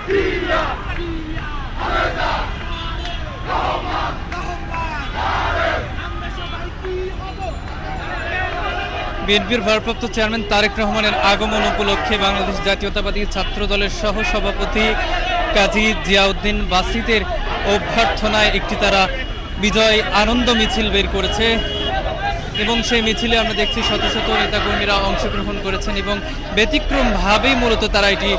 বিএনপির ভারপ্রাপ্ত চেয়ারম্যান তারেক রহমানের আগমন উপলক্ষে বাংলাদেশ জাতীয়তাবাদী ছাত্র দলের সহ সভাপতি কাজী জিয়াউদ্দিন বাসিতের অভ্যর্থনায় একটি তারা বিজয় আনন্দ মিছিল বের করেছে এবং সেই মিছিলে আমরা দেখছি শত শত নেতাকর্মীরা অংশগ্রহণ করেছেন এবং ব্যতিক্রমভাবেই মূলত তারা এটি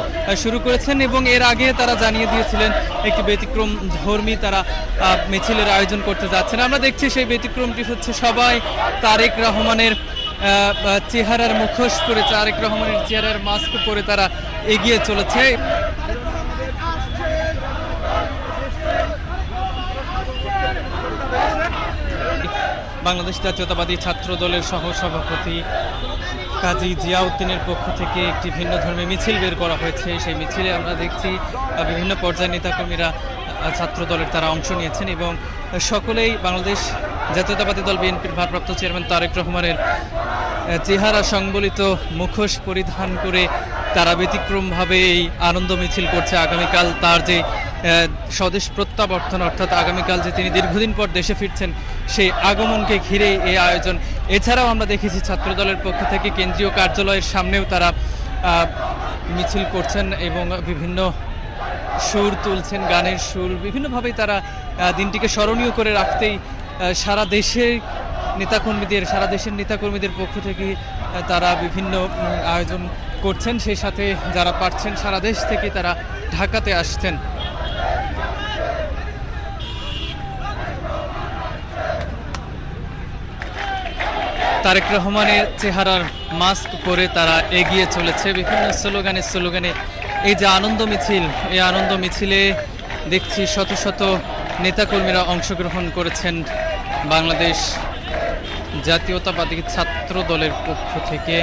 শুরু করেছেন এবং এর আগে তারা জানিয়ে দিয়েছিলেন একটি ব্যতিক্রম ধর্মী তারা মিছিলের আয়োজন করতে যাচ্ছেন। আমরা দেখছি সেই ব্যতিক্রমটি হচ্ছে সবাই তারেক রহমানের চেহারার মুখোশ পরে, তারেক রহমানের চেহারার মাস্ক পরে তারা এগিয়ে চলেছে। বাংলাদেশ জাতীয়তাবাদী ছাত্র দলের সহ সভাপতি কাজী জিয়াউদ্দিনের পক্ষ থেকে একটি ভিন্ন ধর্মী মিছিল বের করা হয়েছে। সেই মিছিলে আমরা দেখছি বিভিন্ন পর্যায়ের নেতাকর্মীরা ছাত্র দলের তারা অংশ নিয়েছেন এবং সকলেই বাংলাদেশ জাতীয়তাবাদী দল বিএনপির ভারপ্রাপ্ত চেয়ারম্যান তারেক রহমানের চেহারা সংবলিত মুখোশ পরিধান করে তারা ব্যতিক্রমভাবে এই আনন্দ মিছিল করছে। আগামীকাল তার যে স্বদেশ প্রত্যাবর্তন, অর্থাৎ আগামীকাল যে তিনি দীর্ঘদিন পর দেশে ফিরছেন, সেই আগমনকে ঘিরে এই আয়োজন। এছাড়াও আমরা দেখেছি ছাত্রদলের পক্ষ থেকে কেন্দ্রীয় কার্যালয়ের সামনেও তারা মিছিল করছেন এবং বিভিন্ন সুর তুলছেন, গানের সুর, বিভিন্নভাবেই তারা দিনটিকে স্মরণীয় করে রাখতেই সারা দেশের নেতাকর্মীদের পক্ষ থেকে তারা বিভিন্ন আয়োজন করছেন। সেই সাথে যারা পারছেন সারা দেশ থেকে তারা ঢাকাতে আসছেন। তারেক রহমানের চেহারার মাস্ক পরে তারা এগিয়ে চলেছে বিভিন্ন স্লোগানে। এই যে আনন্দ মিছিল, এই আনন্দ মিছিলে দেখছি শত শত নেতাকর্মীরা অংশগ্রহণ করেছেন বাংলাদেশ জাতীয়তাবাদী ছাত্র দলের পক্ষ থেকে।